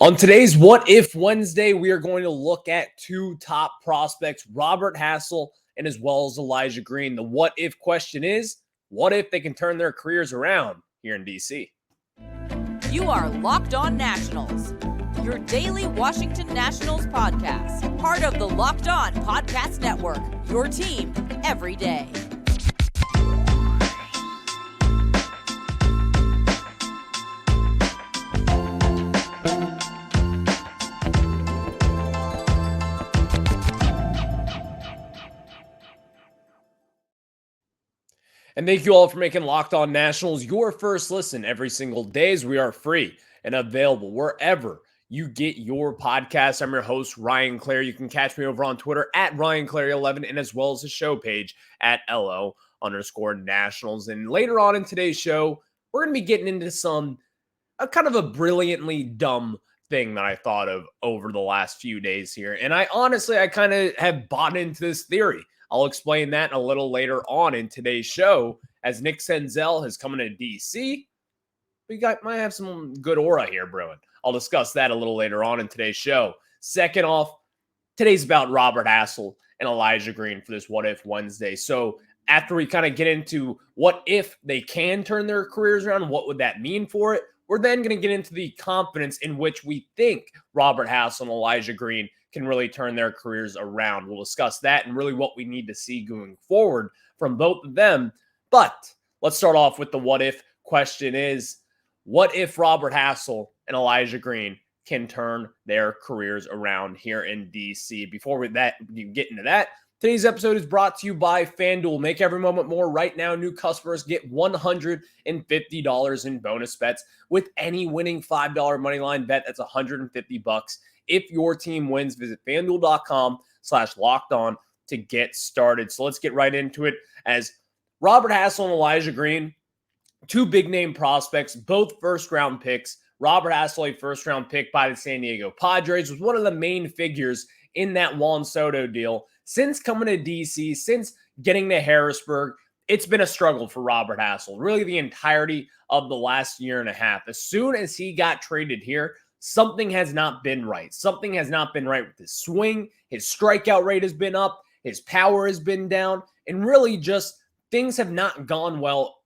On today's What If Wednesday, we are going to look at two top prospects, Robert Hassel and as well as Elijah Green. The what if question is, what if they can turn their careers around here in DC? You are Locked On Nationals, your daily Washington Nationals podcast, part of the Locked On Podcast Network, your team every day. And thank you all for making Locked On Nationals your first listen every single day, as we are free and available wherever you get your podcasts. I'm your host, Ryan Clary. You can catch me over on Twitter at RyanClary11 and as well as the show page at LO_Nationals. And later on in today's show, we're going to be getting into a kind of a brilliantly dumb thing that I thought of over the last few days here. And I kind of have bought into this theory. I'll explain that a little later on in today's show, as Nick Senzel has come into DC. Might have some good aura here brewing. I'll discuss that a little later on in today's show. Second off, today's about Robert Hassel and Elijah Green for this What If Wednesday. So after we kind of get into what if they can turn their careers around, what would that mean for it? We're then going to get into the confidence in which we think Robert Hassel and Elijah Green can really turn their careers around. We'll discuss that and really what we need to see going forward from both of them. But let's start off with the what if question is, what if Robert Hassel and Elijah Green can turn their careers around here in DC? Before we get into that, today's episode is brought to you by FanDuel. Make every moment more. Right now, new customers get $150 in bonus bets with any winning $5 moneyline bet. That's $150. If your team wins, visit FanDuel.com/lockedon to get started. So let's get right into it. As Robert Hassel and Elijah Green, two big name prospects, both first round picks. Robert Hassel, a first round pick by the San Diego Padres, was one of the main figures in that Juan Soto deal. Since coming to DC, since getting to Harrisburg, it's been a struggle for Robert Hassel, really the entirety of the last year and a half. As soon as he got traded here, something has not been right. Something has not been right with his swing. His strikeout rate has been up. His power has been down. And really just things have not gone well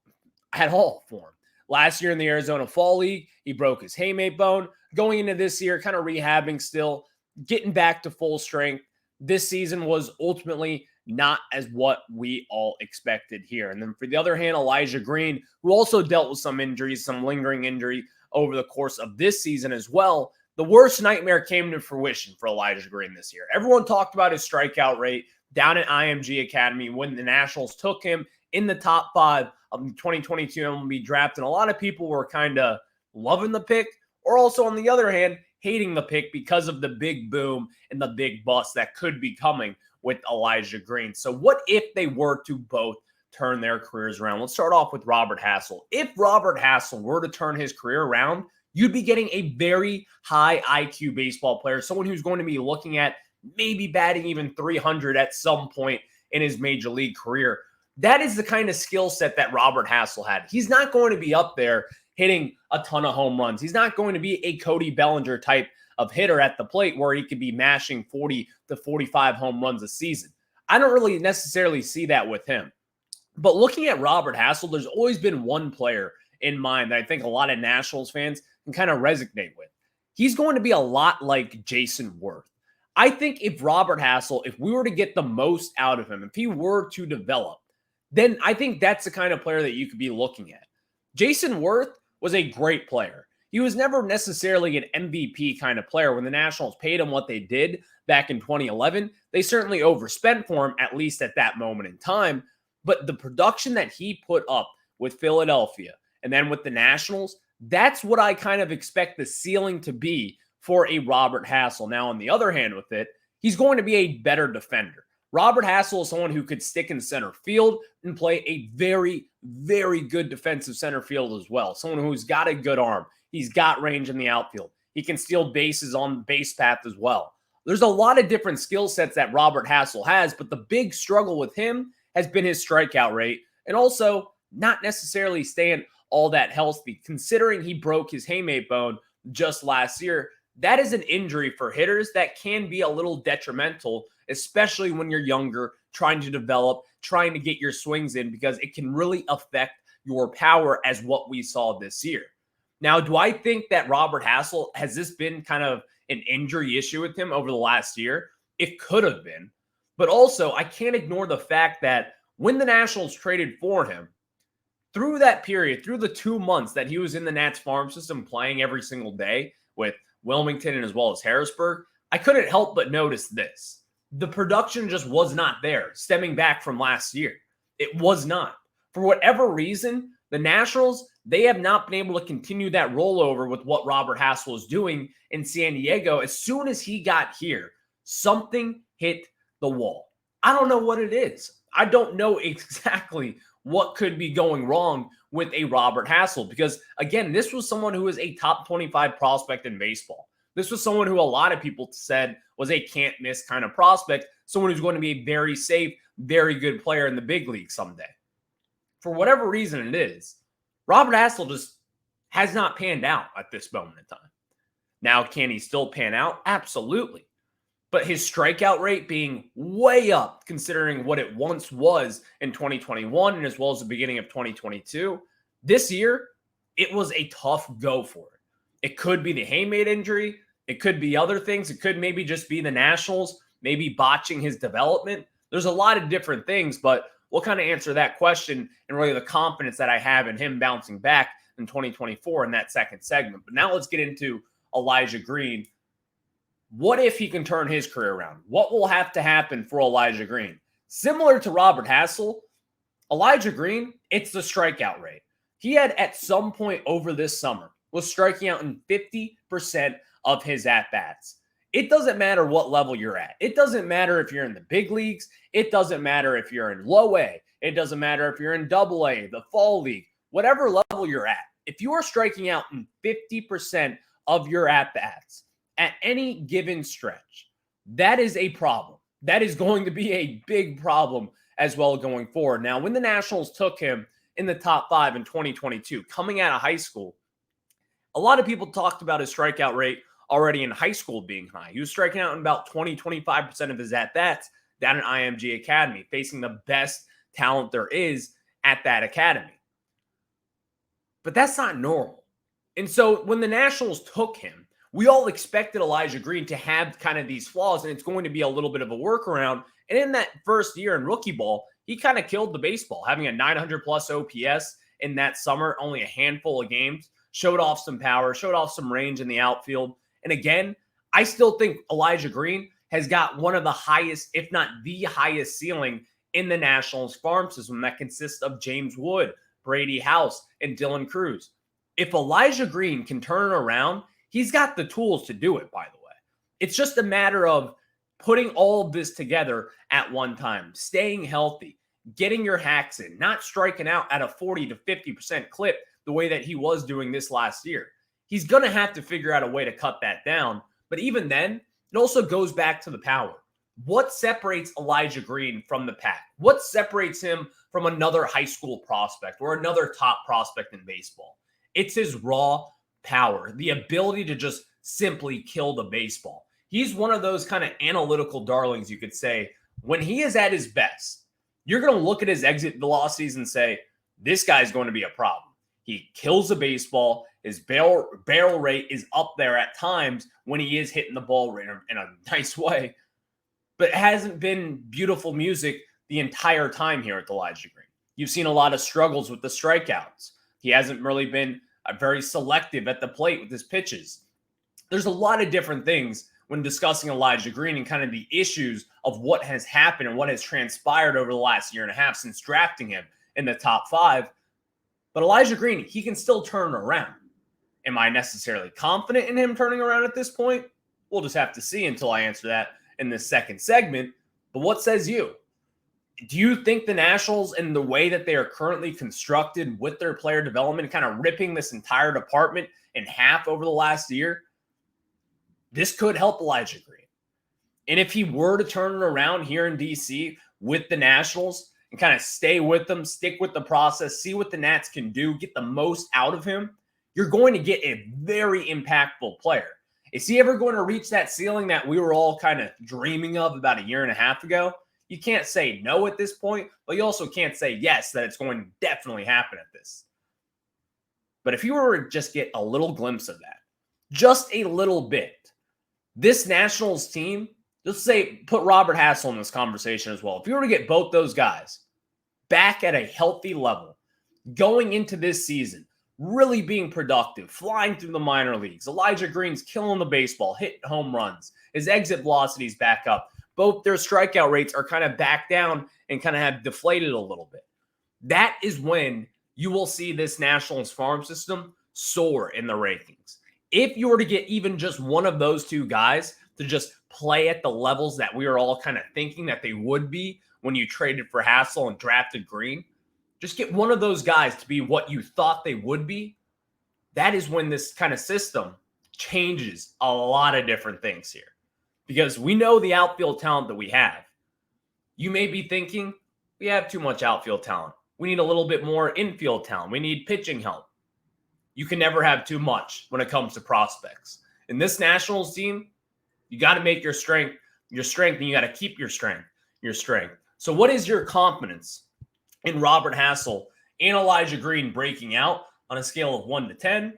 at all for him. Last year in the Arizona Fall League, he broke his haymate bone. Going into this year, kind of rehabbing still, getting back to full strength. This season was ultimately not as what we all expected here. And then for the other hand, Elijah Green, who also dealt with some injuries, some lingering injury over the course of this season as well. The worst nightmare came to fruition for Elijah Green this year. Everyone talked about his strikeout rate down at IMG Academy when the Nationals took him in the top 5 of the 2022 MLB draft. And a lot of people were kind of loving the pick, or also on the other hand, hating the pick because of the big boom and the big bust that could be coming with Elijah Green. So what if they were to both turn their careers around? Let's start off with Robert Hassel. If Robert Hassel were to turn his career around, you'd be getting a very high IQ baseball player, someone who's going to be looking at maybe batting even 300 at some point in his major league career. That is the kind of skill set that Robert Hassel had. He's not going to be up there hitting a ton of home runs. He's not going to be a Cody Bellinger type of hitter at the plate where he could be mashing 40 to 45 home runs a season. I don't really necessarily see that with him. But looking at Robert Hassel, there's always been one player in mind that I think a lot of Nationals fans can kind of resonate with. He's going to be a lot like Jason Worth. I think if Robert Hassel, if we were to get the most out of him, if he were to develop, then I think that's the kind of player that you could be looking at. Jason Worth was a great player. He was never necessarily an MVP kind of player. When the Nationals paid him what they did back in 2011, they certainly overspent for him, at least at that moment in time. But the production that he put up with Philadelphia and then with the Nationals, that's what I kind of expect the ceiling to be for a Robert Hassel. Now, on the other hand with it, he's going to be a better defender. Robert Hassel is someone who could stick in center field and play a very, very good defensive center field as well. Someone who's got a good arm. He's got range in the outfield. He can steal bases on the base path as well. There's a lot of different skill sets that Robert Hassel has, but the big struggle with him has been his strikeout rate and also not necessarily staying all that healthy, considering he broke his haymate bone just last year. that is an injury for hitters that can be a little detrimental, especially when you're younger, trying to develop, trying to get your swings in, because it can really affect your power, as what we saw this year. Now, do I think that Robert Hassell, has this been kind of an injury issue with him over the last year? It could have been. But also, I can't ignore the fact that when the Nationals traded for him, through that period, through the 2 months that he was in the Nats farm system playing every single day with Wilmington and as well as Harrisburg, I couldn't help but notice this. The production just was not there, stemming back from last year. It was not. For whatever reason, the Nationals, they have not been able to continue that rollover with what Robert Hassell is doing in San Diego. As soon as he got here, something hit the wall. I don't know what it is. I don't know exactly what could be going wrong with a Robert Hassell, because again, this was someone who was a top 25 prospect in baseball. This was someone who a lot of people said was a can't miss kind of prospect, someone who's going to be a very safe, very good player in the big league someday. For whatever reason it is, Robert Hassell just has not panned out at this moment in time. Now, can he still pan out? Absolutely. But his strikeout rate being way up, considering what it once was in 2021 and as well as the beginning of 2022, this year, it was a tough go for it. It could be the Haymade injury. It could be other things. It could maybe just be the Nationals, maybe botching his development. There's a lot of different things, but we'll kind of answer that question and really the confidence that I have in him bouncing back in 2024 in that second segment. But now let's get into Elijah Green. What if he can turn his career around? What will have to happen for Elijah Green? Similar to Robert Hassell, Elijah Green, it's the strikeout rate. He had at some point over this summer was striking out in 50% of his at-bats. It doesn't matter what level you're at. It doesn't matter if you're in the big leagues. It doesn't matter if you're in low A. It doesn't matter if you're in double A, the fall league, whatever level you're at. If you are striking out in 50% of your at-bats at any given stretch, that is a problem. That is going to be a big problem as well going forward. Now, when the Nationals took him in the top 5 in 2022, coming out of high school, a lot of people talked about his strikeout rate already in high school being high. He was striking out in about 20-25% of his at-bats down at IMG Academy, facing the best talent there is at that academy. But that's not normal. And so when the Nationals took him, we all expected Elijah Green to have kind of these flaws, and it's going to be a little bit of a workaround. And in that first year in rookie ball, he kind of killed the baseball, having a 900-plus OPS in that summer, only a handful of games, showed off some power, showed off some range in the outfield. And again, I still think Elijah Green has got one of the highest, if not the highest ceiling in the Nationals farm system that consists of James Wood, Brady House, and Dylan Cruz. If Elijah Green can turn it around, he's got the tools to do it, by the way. It's just a matter of putting all of this together at one time, staying healthy, getting your hacks in, not striking out at a 40 to 50% clip the way that he was doing this last year. He's going to have to figure out a way to cut that down. But even then, it also goes back to the power. What separates Elijah Green from the pack? What separates him from another high school prospect or another top prospect in baseball? It's his raw power, the ability to just simply kill the baseball. He's one of those kind of analytical darlings, you could say. When he is at his best, you're going to look at his exit velocities and say, this guy's going to be a problem. He kills the baseball. His barrel rate is up there at times when he is hitting the ball in a nice way. But it hasn't been beautiful music the entire time here at Elijah Green. You've seen a lot of struggles with the strikeouts. He hasn't really been very selective at the plate with his pitches. There's a lot of different things when discussing Elijah Green and kind of the issues of what has happened and what has transpired over the last year and a half since drafting him in the top 5. But Elijah Green, he can still turn around. Am I necessarily confident in him turning around at this point? We'll just have to see until I answer that in this second segment. But what says you? Do you think the Nationals, in the way that they are currently constructed with their player development, kind of ripping this entire department in half over the last year, this could help Elijah Green? And if he were to turn it around here in DC with the Nationals and kind of stay with them, stick with the process, see what the Nats can do, get the most out of him, you're going to get a very impactful player. Is he ever going to reach that ceiling that we were all kind of dreaming of about a year and a half ago? You can't say no at this point, but you also can't say yes, that it's going to definitely happen at this. But if you were to just get a little glimpse of that, just a little bit, this Nationals team, let's say put Robert Hassell in this conversation as well. If you were to get both those guys back at a healthy level, going into this season, really being productive, flying through the minor leagues, Elijah Green's killing the baseball, hitting home runs, his exit velocity's back up, both their strikeout rates are kind of back down and kind of have deflated a little bit. That is when you will see this Nationals farm system soar in the rankings. If you were to get even just one of those two guys to just play at the levels that we were all kind of thinking that they would be when you traded for Hassel and drafted Green, just get one of those guys to be what you thought they would be. That is when this kind of system changes a lot of different things here. Because we know the outfield talent that we have. You may be thinking, we have too much outfield talent. We need a little bit more infield talent. We need pitching help. You can never have too much when it comes to prospects. In this Nationals team, you got to make your strength, and you got to keep your strength. So what is your confidence in Robert Hassell and Elijah Green breaking out on a scale of 1 to 10?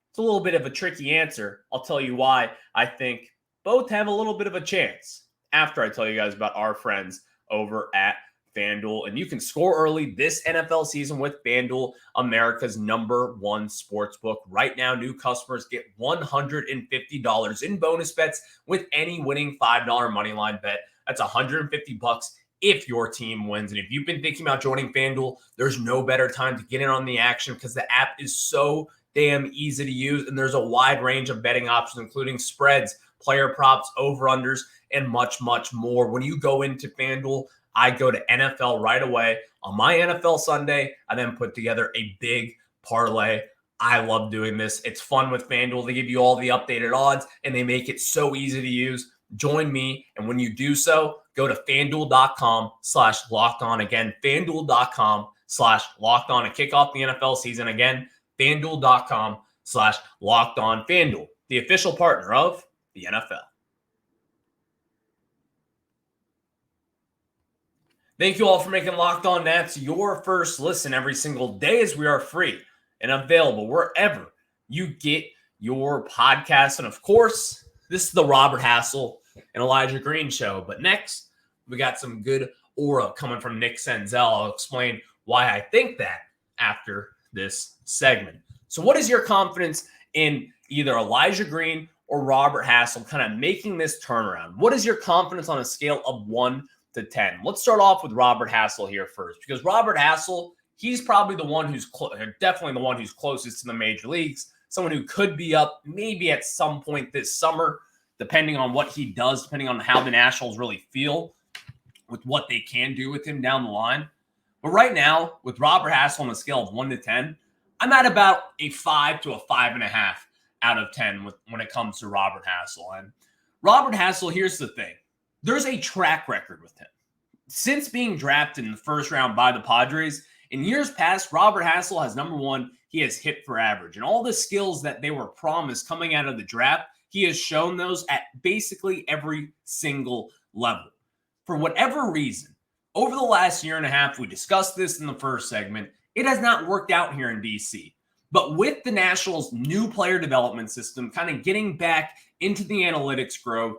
It's a little bit of a tricky answer. I'll tell you why I think both have a little bit of a chance after I tell you guys about our friends over at FanDuel. And you can score early this NFL season with FanDuel, America's #1 sportsbook. Right now, new customers get $150 in bonus bets with any winning $5 moneyline bet. That's $150 if your team wins. And if you've been thinking about joining FanDuel, there's no better time to get in on the action because the app is so damn easy to use. And there's a wide range of betting options, including spreads, player props, over-unders, and much, much more. When you go into FanDuel, I go to NFL right away. On my NFL Sunday, I then put together a big parlay. I love doing this. It's fun with FanDuel. They give you all the updated odds, and they make it so easy to use. Join me, and when you do so, go to FanDuel.com/lockedon. Again, FanDuel.com/lockedon to kick off the NFL season. Again, FanDuel.com/lockedon. FanDuel, the official partner of the NFL. Thank you all for making Locked On Nats your first listen every single day, as we are free and available wherever you get your podcasts. And of course, this is the Robert Hassell and Elijah Green show. But next, we got some good aura coming from Nick Senzel. I'll explain why I think that after this segment. So what is your confidence in either Elijah Green or Robert Hassell kind of making this turnaround? What is your confidence on a scale of 1 to 10? Let's start off with Robert Hassell here first, because Robert Hassell, he's probably the one who's definitely the one who's closest to the major leagues, someone who could be up maybe at some point this summer, depending on what he does, depending on how the Nationals really feel with what they can do with him down the line. But right now, with Robert Hassell on a scale of 1 to 10, I'm at about a 5 to a 5.5 out of 10 when it comes to Robert Hassell. And Robert Hassell, here's the thing. There's a track record with him. Since being drafted in the first round by the Padres, in years past, Robert Hassell has, number one, he has hit for average. And all the skills that they were promised coming out of the draft, he has shown those at basically every single level. For whatever reason, over the last year and a half, we discussed this in the first segment, it has not worked out here in DC. But with the Nationals' new player development system kind of getting back into the analytics grove,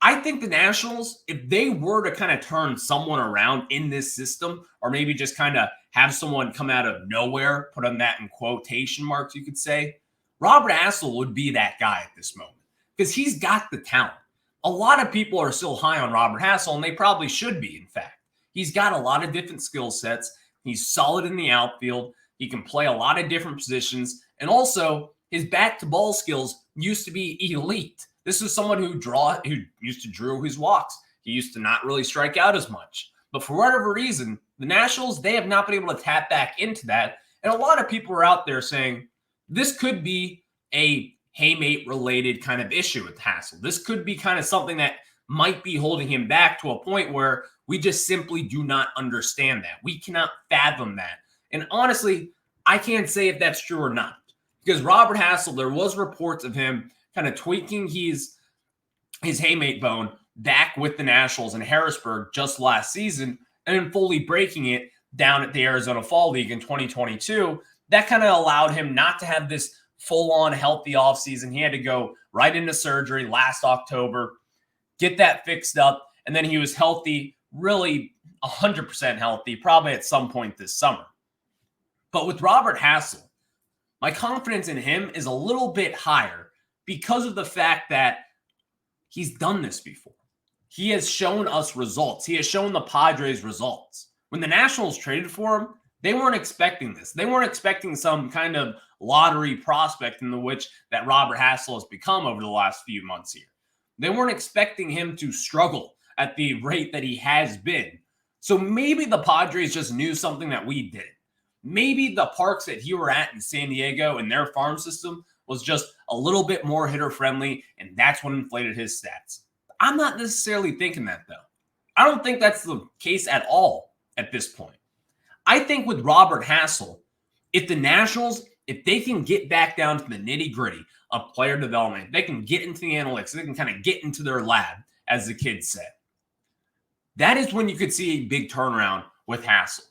I think the Nationals, if they were to kind of turn someone around in this system, or maybe just kind of have someone come out of nowhere, put on that in quotation marks, you could say, Robert Hassell would be that guy at this moment because he's got the talent. A lot of people are still high on Robert Hassell, and they probably should be, in fact. He's got a lot of different skill sets. He's solid in the outfield. He can play a lot of different positions. And also, his bat-to-ball skills used to be elite. This is someone who used to draw his walks. He used to not really strike out as much. But for whatever reason, the Nationals, they have not been able to tap back into that. And a lot of people are out there saying this could be a Haymate-related kind of issue with Hassell. This could be kind of something that might be holding him back to a point where we just simply do not understand that. We cannot fathom that. And honestly, I can't say if that's true or not. Because Robert Hassell, there was reports of him kind of tweaking his haymate bone back with the Nationals in Harrisburg just last season, and then fully breaking it down at the Arizona Fall League in 2022. That kind of allowed him not to have this full-on healthy offseason. He had to go right into surgery last October, get that fixed up, and then he was healthy, really 100% healthy, probably at some point this summer. But with Robert Hassell, my confidence in him is a little bit higher because of the fact that he's done this before. He has shown us results. He has shown the Padres results. When the Nationals traded for him, they weren't expecting this. They weren't expecting some kind of lottery prospect in the which that Robert Hassell has become over the last few months here. They weren't expecting him to struggle at the rate that he has been. So maybe the Padres just knew something that we didn't. Maybe the parks that he were at in San Diego and their farm system was just a little bit more hitter-friendly, and that's what inflated his stats. I'm not necessarily thinking that, though. I don't think that's the case at all at this point. I think with Robert Hassell, if the Nationals, if they can get back down to the nitty-gritty of player development, they can get into the analytics, they can kind of get into their lab, as the kids say. That is when you could see a big turnaround with Hassell.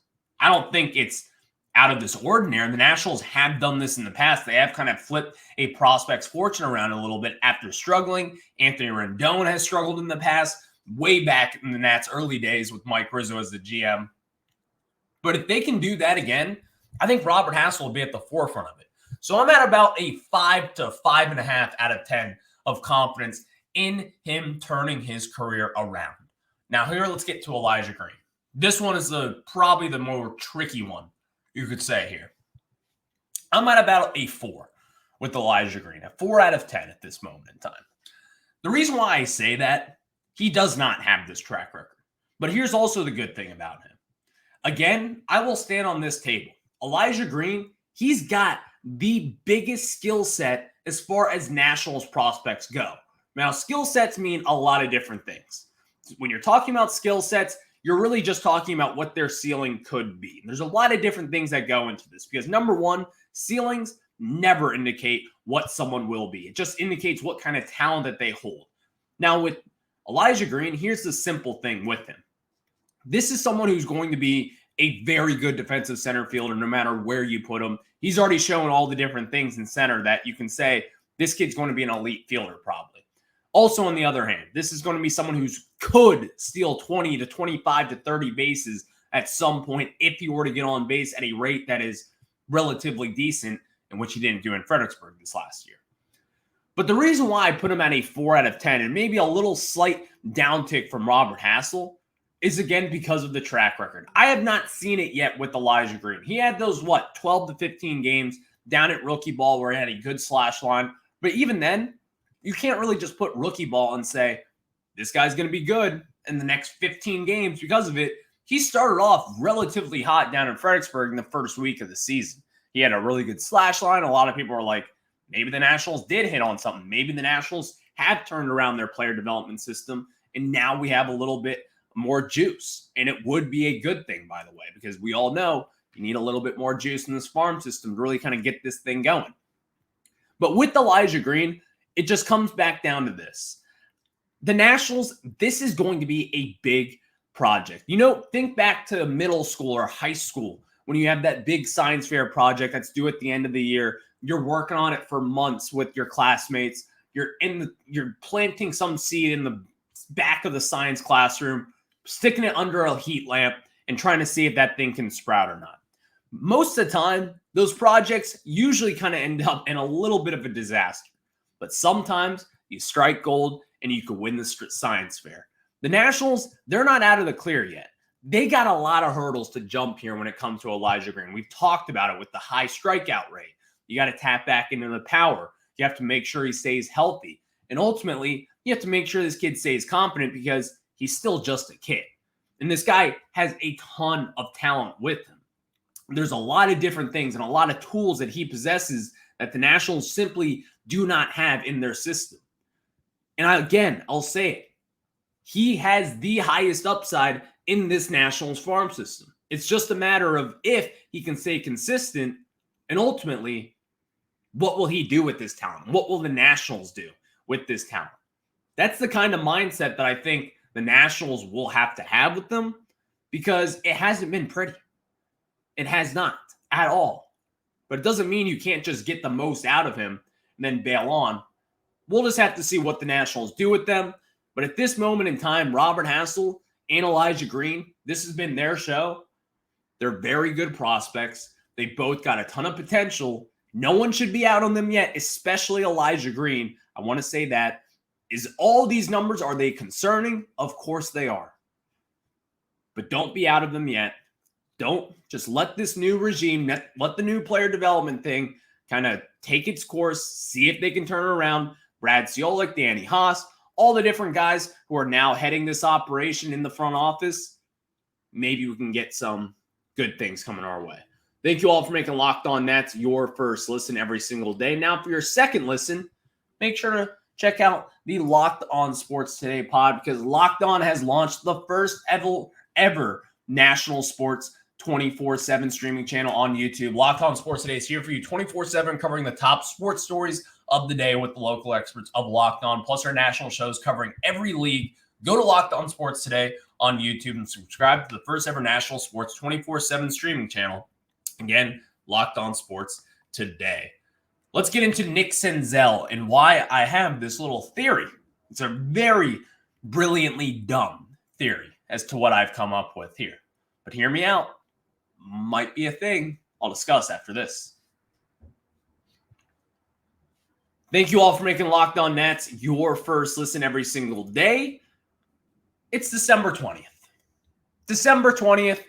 I don't think it's out of this ordinary. The Nationals have done this in the past. They have kind of flipped a prospect's fortune around a little bit after struggling. Anthony Rendon has struggled in the past, way back in the Nats' early days with Mike Rizzo as the GM. But if they can do that again, I think Robert Hassell will be at the forefront of it. So I'm at about a 5 to 5.5 out of 10 of confidence in him turning his career around. Now here, let's get to Elijah Green. This one is probably the more tricky one, you could say here. I'm at about a 4 with Elijah Green, a 4 out of 10 at this moment in time. The reason why I say that, he does not have this track record. But here's also the good thing about him. Again, I will stand on this table. Elijah Green, he's got the biggest skill set as far as Nationals prospects go. Now, skill sets mean a lot of different things. When you're talking about skill sets, you're really just talking about what their ceiling could be. There's a lot of different things that go into this because, number one, ceilings never indicate what someone will be. It just indicates what kind of talent that they hold. Now, with Elijah Green, here's the simple thing with him. This is someone who's going to be a very good defensive center fielder no matter where you put him. He's already shown all the different things in center that you can say this kid's going to be an elite fielder probably. Also, on the other hand, this is going to be someone who could steal 20 to 25 to 30 bases at some point if he were to get on base at a rate that is relatively decent, in which he didn't do in Fredericksburg this last year. But the reason why I put him at a 4 out of 10 and maybe a little slight downtick from Robert Hassell is, again, because of the track record. I have not seen it yet with Elijah Green. He had those, 12 to 15 games down at rookie ball where he had a good slash line. But even then, you can't really just put rookie ball and say, this guy's going to be good in the next 15 games because of it. He started off relatively hot down in Fredericksburg in the first week of the season. He had a really good slash line. A lot of people are like, maybe the Nationals did hit on something. Maybe the Nationals have turned around their player development system, and now we have a little bit more juice. And it would be a good thing, by the way, because we all know you need a little bit more juice in this farm system to really kind of get this thing going. But with Elijah Green, it just comes back down to this. The Nationals, this is going to be a big project. Think back to middle school or high school when you have that big science fair project that's due at the end of the year. You're working on it for months with your classmates. You're planting some seed in the back of the science classroom, sticking it under a heat lamp and trying to see if that thing can sprout or not. Most of the time, those projects usually kind of end up in a little bit of a disaster. But sometimes you strike gold and you can win the science fair. The Nationals, they're not out of the clear yet. They got a lot of hurdles to jump here when it comes to Elijah Green. We've talked about it with the high strikeout rate. You got to tap back into the power. You have to make sure he stays healthy. And ultimately, you have to make sure this kid stays confident because he's still just a kid. And this guy has a ton of talent with him. There's a lot of different things and a lot of tools that he possesses that the Nationals simply do not have in their system. And I'll say it. He has the highest upside in this Nationals farm system. It's just a matter of if he can stay consistent and ultimately What will he do with this talent? What will the Nationals do with this talent? That's the kind of mindset that I think the Nationals will have to have with them, because it hasn't been pretty. It has not at all. But it doesn't mean you can't just get the most out of him and then bail on. We'll just have to see what the Nationals do with them. But at this moment in time, Robert Hassell and Elijah Green, this has been their show. They're very good prospects. They both got a ton of potential. No one should be out on them yet, especially Elijah Green. I want to say that. Is all these numbers, are they concerning? Of course they are. But don't be out of them yet. Don't just let this new regime, let the new player development thing kind of take its course, see if they can turn it around. Brad Ciolek, Danny Haas, all the different guys who are now heading this operation in the front office. Maybe we can get some good things coming our way. Thank you all for making Locked On Nats your first listen every single day. Now for your second listen, make sure to check out the Locked On Sports Today pod, because Locked On has launched the first ever national sports 24/7 streaming channel on YouTube. Locked On Sports Today is here for you 24/7, covering the top sports stories of the day with the local experts of Locked On, plus our national shows covering every league. Go to Locked On Sports Today on YouTube and subscribe to the first ever national sports 24/7 streaming channel. Again, Locked On Sports Today. Let's get into Nick Senzel and why I have this little theory. It's a very brilliantly dumb theory as to what I've come up with here. But hear me out. Might be a thing I'll discuss after this. Thank you all for making Locked On Nats your first listen every single day. It's December 20th. December 20th.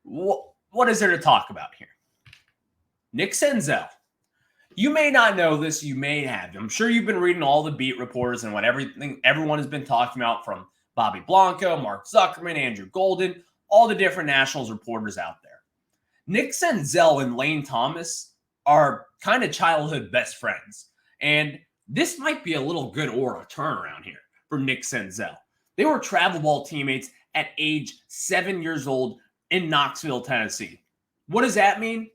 What is there to talk about here? Nick Senzel. You may not know this. You may have. I'm sure you've been reading all the beat reporters and what everyone has been talking about, from Bobby Blanco, Mark Zuckerman, Andrew Golden, all the different Nationals reporters out there. Nick Senzel and Lane Thomas are kind of childhood best friends. And this might be a little good aura turnaround here for Nick Senzel. They were travel ball teammates at age 7 years old in Knoxville, Tennessee. What does that mean?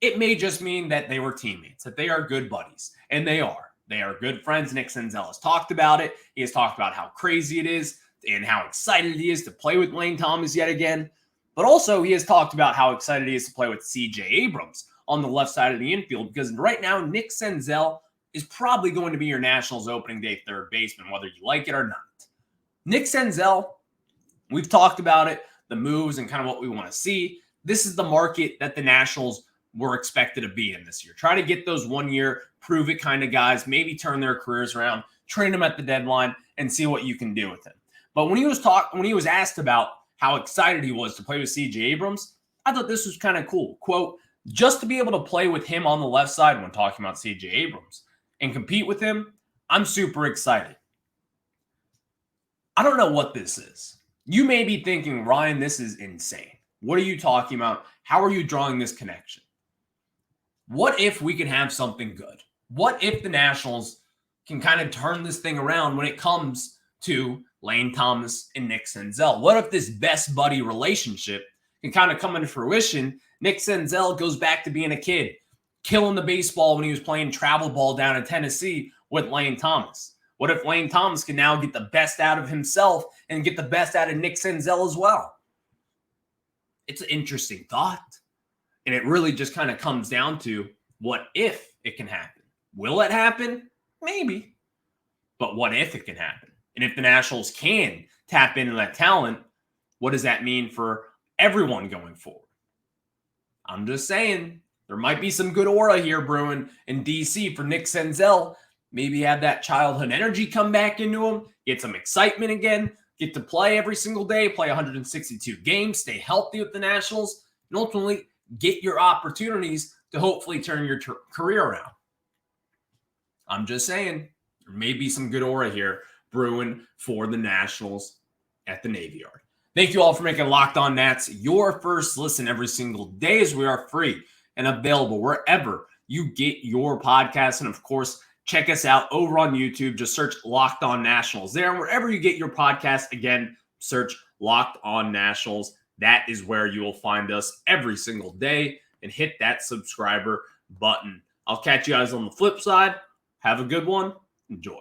It may just mean that they were teammates, that they are good buddies. And they are. They are good friends. Nick Senzel has talked about it. He has talked about how crazy it is and how excited he is to play with Lane Thomas yet again. But also he has talked about how excited he is to play with C.J. Abrams on the left side of the infield, because right now Nick Senzel is probably going to be your Nationals opening day third baseman, whether you like it or not. Nick Senzel, we've talked about it, the moves and kind of what we want to see. This is the market that the Nationals were expected to be in this year. Try to get those 1 year, prove it kind of guys, maybe turn their careers around, train them at the deadline, and see what you can do with him. But when he was asked about how excited he was to play with C.J. Abrams, I thought this was kind of cool. Quote, just to be able to play with him on the left side when talking about C.J. Abrams and compete with him, I'm super excited. I don't know what this is. You may be thinking, Ryan, this is insane. What are you talking about? How are you drawing this connection? What if we can have something good? What if the Nationals can kind of turn this thing around when it comes to Lane Thomas and Nick Senzel? What if this best buddy relationship can kind of come into fruition? Nick Senzel goes back to being a kid, killing the baseball when he was playing travel ball down in Tennessee with Lane Thomas. What if Lane Thomas can now get the best out of himself and get the best out of Nick Senzel as well? It's an interesting thought. And it really just kind of comes down to, what if it can happen? Will it happen? Maybe. But what if it can happen? And if the Nationals can tap into that talent, what does that mean for everyone going forward? I'm just saying, there might be some good aura here brewing in DC for Nick Senzel. Maybe have that childhood energy come back into him, get some excitement again, get to play every single day, play 162 games, stay healthy with the Nationals, and ultimately get your opportunities to hopefully turn your career around. I'm just saying, there may be some good aura here brewing for the Nationals at the Navy Yard. Thank you all for making Locked On Nats your first listen every single day, as we are free and available wherever you get your podcasts. And of course, check us out over on YouTube. Just search Locked On Nationals there. And wherever you get your podcast, again, search Locked On Nationals. That is where you will find us every single day, and hit that subscriber button I'll catch you guys on the flip side. Have a good one. Enjoy.